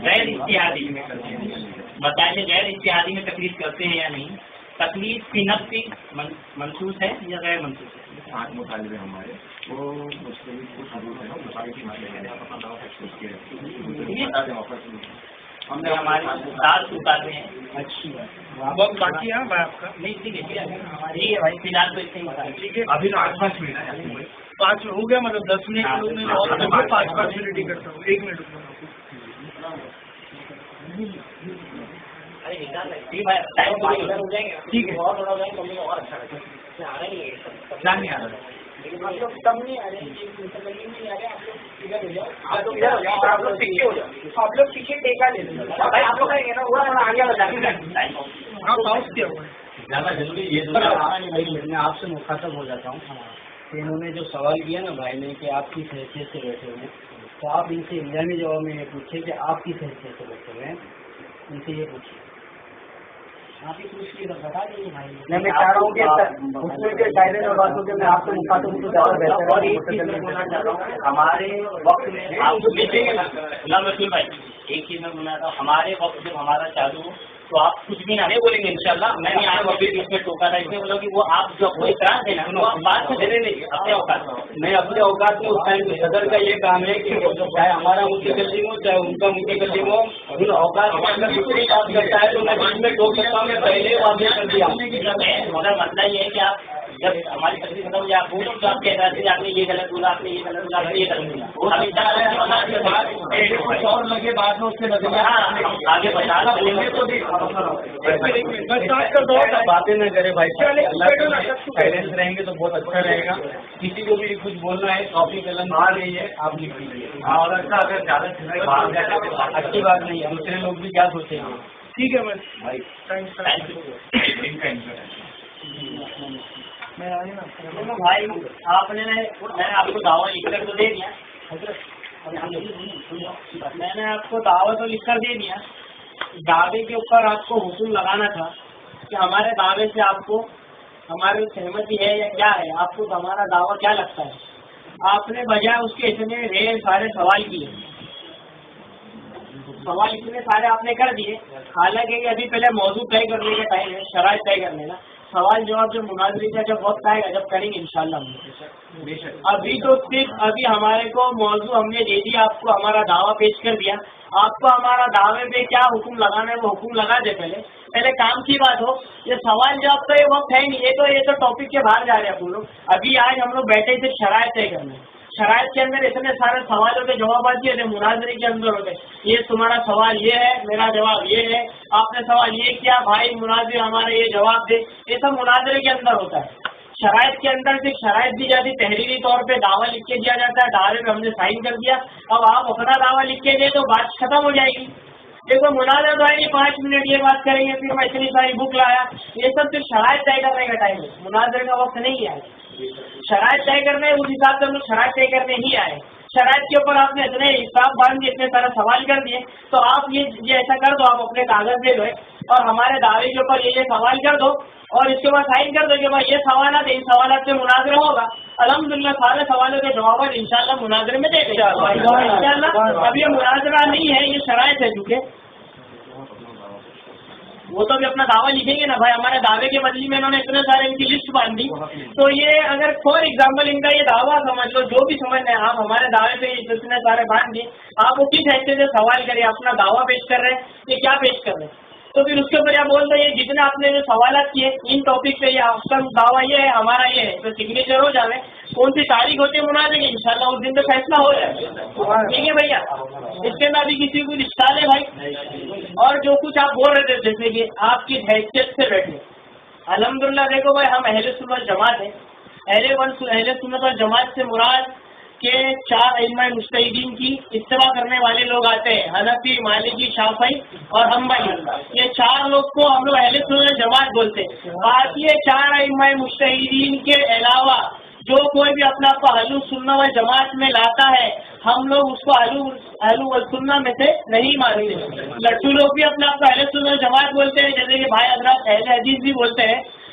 غیر اجتہادی میں کرتے ہیں، بتائیے غیر اجتہادی میں تقلید کرتے ہیں یا نہیں؟ تقلید فی نفسی منسوخ ہے یا غیر منسوخ ہے؟ 8 مطالبے ہمارے وہ مستقبل کو حضور ہے ہم نے ہمارے 7 اتارے ہیں. اچھی بات باقی ہے بھائی آپ کا؟ نہیں ٹھیک ہے بھائی فی الحال تو اس سے ٹھیک ہے ابھی تو 8-5 منٹ ہے. 5 ہو گیا، مطلب 10 منٹ اور 5 منٹ ہی کرتا ہوں. 1 منٹ ٹھیک ہے. جان نہیں آ رہا آپ لوگ پیچھے ٹیکا لے لیں. زیادہ ضروری یہ میں آپ سے مخاطب ہو جاتا ہوں کہ انہوں نے جو سوال کیا نا بھائی نے کہ آپ کس حیثیت سے بیٹھے ہوئے ہیں، تو آپ ان سے انجامی جواب میں یہ پوچھے کہ آپ کس حیثیت سے بیٹھے ہوئے ہیں، ان سے یہ پوچھیے. آپ ہی پوچھ لیے بتا دیجیے بھائی. میں چاہ رہا ہوں کہ قاعدے میں بات ہو کہ میں آپ سے مخاطب ہوں تو زیادہ بہتر اور ایک چیز میں بولنا چاہتا ہوں، ہمارے وقت میں آپ کو غلام رسول بھائی ایک چیز میں بولنا چاہتا ہوں، ہمارے وقت جب ہمارا چالو ہو تو آپ کچھ بھی نہیں بولیں گے انشاءاللہ. میں نے آپ ابھی اس میں ٹوکا تھا، اس میں بولا کہ وہ آپ جو کوئی اعتراض ہے نا وہ آپ بات سے دینے نہیں اپنے اوقات میں اپنے اوقات میں اس ٹائم صدر کا یہ کام ہے کہ چاہے ہمارا متکلم ہو چاہے ان کا متکلم ہو، ان اوقات میں اگر دوسری بات کرتا ہے تو میں بیچ میں ٹوک سکتا ہوں. میں پہلے واضح کر دیا. مگر مسئلہ یہ ہے کہ آپ جب ہماری تقریر ختم ہو جائے آپ بولو تو آپ کے اعتراض سے آپ نے یہ غلط بولا، آپ نے یہ غلط بولا، آپ نے یہ غلط بولا. کچھ اور لگے بعد میں اس سے نظر آگے بتا چلیں گے تو بھی باتیں نہ کرے بھائی. سائلنس رہیں گے تو بہت اچھا رہے گا. کسی کو بھی کچھ بولنا ہے کاپی قلم آ رہی ہے آپ لکھ لیجیے. اور اگر زیادہ اچھی بات نہیں ہے، دوسرے لوگ بھی کیا سوچیں گے. ٹھیک ہے بھائی بھائی آپ نے میں نے آپ کو دعویٰ لکھ کر تو دے دیا، میں نے آپ کو دعویٰ تو لکھ کر دے دیا. دعوے کے اوپر آپ کو حکم لگانا تھا کہ ہمارے دعوے سے آپ کو ہماری سہمتی ہے یا کیا ہے، آپ کو ہمارا دعویٰ کیا لگتا ہے. آپ نے بجائے اس کے اتنے ڈھیر سارے سوال کیے، سوال اتنے سارے آپ نے کر دیے. حالانکہ کہ ابھی پہلے موضوع طے کرنے کا ٹائم ہے، شرائط طے کرنے کا. سوال جواب جو مناظرے کا جب وقت آئے گا جب کریں گے انشاءاللہ. ابھی تو صرف ابھی ہمارے کو موضوع ہم نے دے دیا، آپ کو ہمارا دعویٰ پیش کر دیا. آپ کو ہمارا دعوے پہ کیا حکم لگانا ہے وہ حکم لگا دے. پہلے کام کی بات ہو. یہ سوال جواب کا یہ وقت ہے نہیں، یہ تو ٹاپک کے باہر جا رہے ہیں آپ لوگ. ابھی آج ہم لوگ بیٹھے صرف شرائط طے کرنے. شرائط کے اندر اتنے سارے سوالوں کے جوابات دیے تھے مناظرے کے اندر ہوتے. یہ تمہارا سوال یہ ہے، میرا جواب یہ ہے، آپ نے سوال یہ کیا، بھائی مناظر ہمارا یہ جواب دے. یہ سب مناظرے کے اندر ہوتا ہے. شرائط کے اندر صرف شرائط دی جاتی، تحریری طور پہ دعویٰ لکھ کے دیا جاتا ہے، دعوے پہ ہم نے سائن کر دیا. اب آپ اپنا دعویٰ لکھ کے دیں تو بات ختم ہو جائے گی. دیکھو مناظر تو ہے 5 منٹ یہ بات کریں گے، پھر میں اتنی ساری بک لایا. یہ سب صرف شرائط طے کرنے کا ٹائم ہے، مناظرے کا وقت نہیں ہے. شرائط طے کرنے اس حساب سے ہم لوگ شرائط طے کرنے ہی آئے. شرائط کے اوپر آپ نے اتنے حساب باندھ کے اتنے سارا سوال کر دیے، تو آپ یہ ایسا کر دو، آپ اپنے کاغذ دے دو اور ہمارے دعوے کے اوپر یہ سوال کر دو اور اس کے بعد سائن کر دو کہ بھائی یہ سوالات ان سوالات سے مناظرہ ہوگا. الحمدللہ سارے سوالوں کے جوابات انشاءاللہ مناظرے میں دے دیں انشاءاللہ. اب یہ مناظرہ نہیں ہے، یہ شرائط ہے. چونکہ وہ تو بھی اپنا دعویٰ لکھیں گے نا بھائی. ہمارے دعوے کے بدلے میں انہوں نے اتنے سارے ان کی لسٹ باندھ دی. تو یہ اگر فور ایگزامپل ان کا یہ دعویٰ سمجھ لو، جو بھی سمجھ رہے ہیں آپ ہمارے دعوے پہ اتنے سارے باندھ دیے، آپ وہ کس حیثیت سے سوال کریں، اپنا دعویٰ پیش کر رہے ہیں یہ کیا پیش کر رہے ہیں. تو پھر اس کے اوپر آپ بول رہے ہیں جتنے آپ نے جو سوالات کیے ان ٹاپک پہ، آپ کا دعویٰ یہ ہے ہمارا یہ ہے، تو سگنیچر ہو جائے. کون سی تاریخ ہوتی ہے مناظرے کی، انشاءاللہ اس دن تو فیصلہ ہو جائے. ٹھیک ہے بھیا، اس کے اندر بھی کسی کو اشکال ہے بھائی. اور جو کچھ آپ بول رہے تھے جیسے کہ آپ کی حیثیت سے بیٹھے، الحمدللہ دیکھو بھائی ہم اہل سنت جماعت ہیں. اہل سنت اور جماعت سے مراد کہ 4 ائمہ مجتہدین کی اتباع کرنے والے لوگ آتے ہیں، حنفی، مالکی، شافعی اور حنبلی. یہ 4 لوگ کو ہم لوگ اہل سنت جماعت بولتے ہیں. باقی یہ 4 ائمہ مجتہدین کے علاوہ جو کوئی بھی اپنا آپ کو اہل سنت و جماعت میں لاتا ہے، ہم لوگ اس کو اہل سنت میں سے نہیں مانتے. لٹو لوگ بھی اپنے آپ کو اہل سنت جماعت بولتے ہیں، جیسے کہ بھائی حضرات اہل حدیث بھی بولتے ہیں.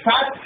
7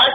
8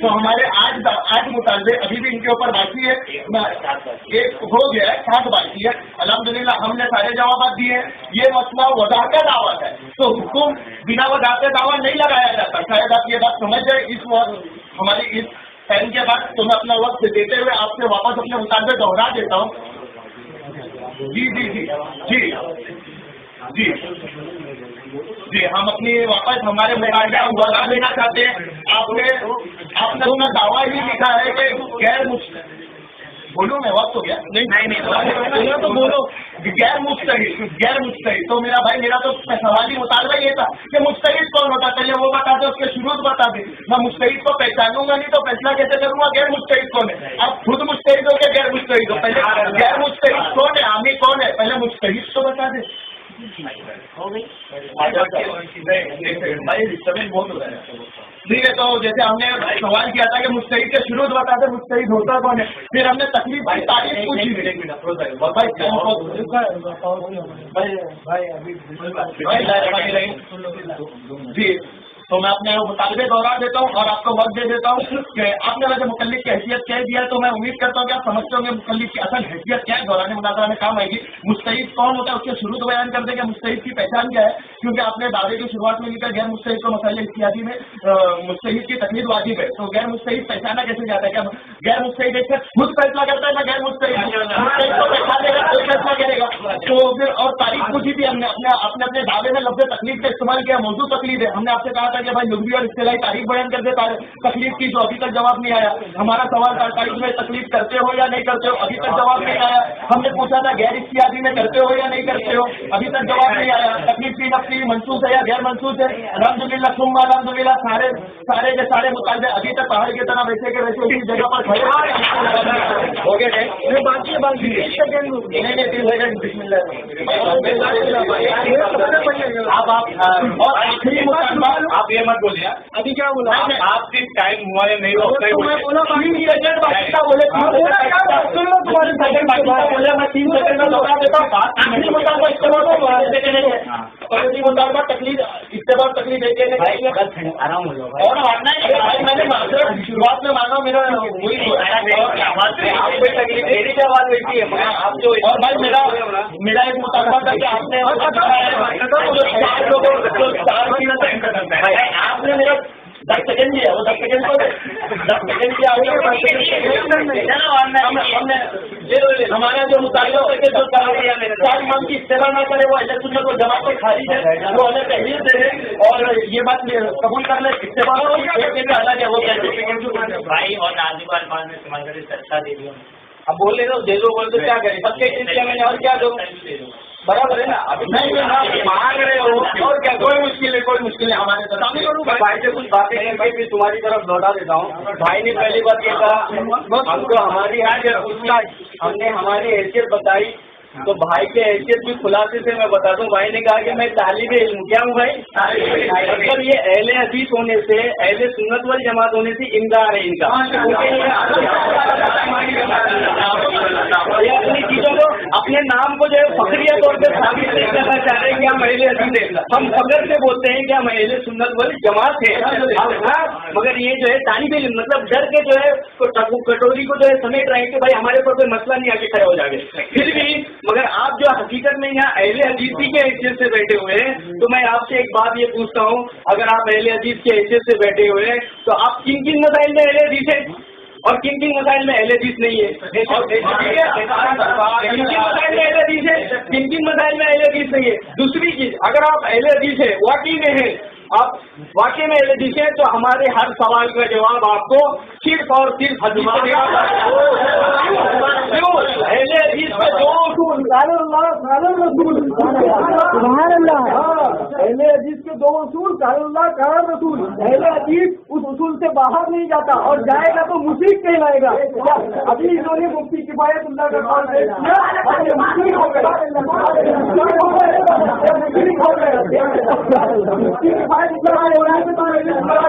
تو ہمارے آج مطالبے ابھی بھی ان کے اوپر باقی ہے، ایک ہو گیا ہے، 7 باقی ہے. الحمدللہ ہم نے سارے جوابات دیے. یہ مسئلہ وضاحت دعوت ہے، تو حکم بنا وضاحت دعوت نہیں لگایا جاتا. شاید آپ یہ بات سمجھ جائے. اس وقت ہماری اس ٹائم کے بعد تو میں اپنا وقت دیتے ہوئے آپ سے واپس اپنے مطالبے دوہرا دیتا ہوں. جی جی جی جی جی جی ہم اپنی واپس ہمارے مطالبے ہم بتا دینا چاہتے ہیں. آپ نے اپنا دعویٰ ہی لکھا ہے کہ غیر بولو میں وقت ہو گیا نہیں تو بولو غیر مجتہد. تو میرا بھائی میرا تو سوالی مطالبہ یہ تھا کہ مجتہد کون ہوتا ہے، پہلے وہ بتا دے، اس کے شروع بتا دے. میں مجتہد کو پہچانوں گا نہیں تو فیصلہ کیسے کروں گا غیر مجتہد کون ہے. آپ خود مجتہد ہو کہ غیر مجتہد ہو؟ پہلے غیر مجتہد کون ہے، حامی کون ہے، پہلے مجتہد تو بتا دے. ٹھیک ہے. تو جیسے ہم نے سوال کیا تھا کہ مجتہد کے شروع بتا دے، مجتہد ہوتا کون ہے. پھر ہم نے تکلیف کی تاریخ پوچھی. جی تو میں اپنے مطالبے دوہرا دیتا ہوں اور آپ کو وقت دے دیتا ہوں کہ آپ نے ویسے مکلف کی حیثیت کہہ دیا ہے، تو میں امید کرتا ہوں کہ آپ سمجھتے ہوں گے مکلف کی اصل حیثیت کیا ہے. دوران مناظرہ میں کام آئے گی. مجتہد کون ہوتا ہے اس کے شروع بیان کر دیں کہ مجتہد کی پہچان کیا ہے، کیونکہ آپ نے دعوے کی شروعات میں لکھا غیر مجتہد کو مسائل اجتہادی میں مجتہد کی تقلید واجب ہے. تو غیر مجتہد پہچانا کیسے جاتا ہے؟ کیا غیر مجتہد ایک خود فیصلہ کرتا ہے؟ میں غیر مجتہد کو پہچانے گا، کوئی فیصلہ کرے گا. تو پھر اور تاریخ پوچھی تھی ہم نے، اپنے دعوے میں لفظ تقلید کا استعمال کیا. موضوع تقلید ہے. ہم نے آپ سے کہا تھا کہ بھائی لغوی اور اصطلاحی تاریخ بیان کر دے تکلیف کی، جو ابھی تک جواب نہیں آیا. ہمارا سوال تھا تاریخ میں تکلیف کرتے ہو یا نہیں کرتے ہو، ابھی تک جواب نہیں آیا. ہم نے پوچھا تھا غیر اجتہادی میں کرتے ہو یا نہیں کرتے ہو، ابھی تک جواب نہیں آیا. تکلیف کی نفسی منسوخ ہے یا غیر منسوخ ہے. الحمدللہ ثم الحمدللہ سارے کے سارے مطالبے ابھی تک پہاڑ کی طرح ویسے کے ویسے اسی جگہ پر کھڑے ہو گئے ہیں. اب اور آخری مطالبہ آپ یہ مت بولیے ابھی کیا بولا آپ کی ٹائم ہمارے نہیں ہوتا ہے. میں 3 سیکنڈ میں دوہرا دیتا ہوں. تکلیف اس کے بعد تکلیف آرام ہو جاؤ اور میں نے شروعات میں مانا میرا اور بھائی میرا ایک مطالبہ تھا کہ آپ نے آپ نے میرا 10 سیکنڈ دیا، وہ 10 سیکنڈ کو 10 سیکنڈ کیا ہمارا جو مطالبہ ہے کہ جو 4 ایمان کی اتباع نہ کرے وہ اہل سنت و جماعت سے خارج ہے، وہ ہمیں تحریر دے دے اور یہ بات قبول کر لے. اتباع الگ ہے وہ کہتے بھائی اور نازک الفاظ میں استعمال کرے سچا دے دو. اب بول لے دو دے دو بول تو کیا کریں سب کے چیز کیا میں نے اور کیا دوں برابر ہے نا. ابھی نہیں مانگ رہے ہو اور کیا کوئی مشکل ہے ہمارے ساتھ. بھائی سے کچھ باتیں ہیں بھائی پھر تمہاری طرف لوٹا دیتا ہوں. بھائی نے پہلی بات یہ کہا ہم کو ہماری ہم نے ہماری حیثیت بتائی تو بھائی کے حیثیت بھی خلاصے سے میں بتا دوں. بھائی نے کہا کہ میں طالب علم کیا ہوں بھائی. اگر یہ اہل حدیث ہونے سے اہل سنت وال جماعت ہونے سے انکار ہے ان کا. یہ اپنی چیزوں کو اپنے نام کو جو ہے فخریہ طور پہ ثابت نہیں کرنا چاہ رہے ہیں کہ ہم اہل حدیث ہیں. ہم فخر سے بولتے ہیں کہ ہم اہل سنت وال جماعت ہیں. مگر یہ جو ہے طالب علم مطلب ڈر کے جو ہے کٹوری کو جو ہے سمیٹ رہے ہیں کہ بھائی ہمارے پر کوئی مسئلہ نہیں آ کے کھڑے ہو جائے گا. پھر بھی مگر آپ جو حقیقت میں یہاں اہل حدیثی کے حیثیت سے بیٹھے ہوئے ہیں تو میں آپ سے ایک بات یہ پوچھتا ہوں اگر آپ اہل حدیث کے حیثیت سے بیٹھے ہوئے ہیں تو آپ کن کن مسائل میں اہل حدیث ہیں اور کن کن مسائل میں اہل حدیث نہیں ہے. کن کن مسائل میں اہل حدیث ہے کن کن مسائل میں اہل حدیث نہیں ہے. دوسری چیز اگر آپ اہل حدیث ہے واقعی میں ہے آپ واقعی میں اہل حدیث ہیں تو ہمارے ہر سوال کا جواب آپ کو صرف اور صرف حدیث سے دینا کیوں اہل حدیث میں 2 اصول سبحان اللہ اہل حدیث کے 2 اصول قال اللہ قال رسول. اہل حدیث اس اصول سے باہر نہیں جاتا اور جائے گا تو مشرک کہلائے گا. ابھی انہوں نے مفتی کفایت اللہ کا قول پیش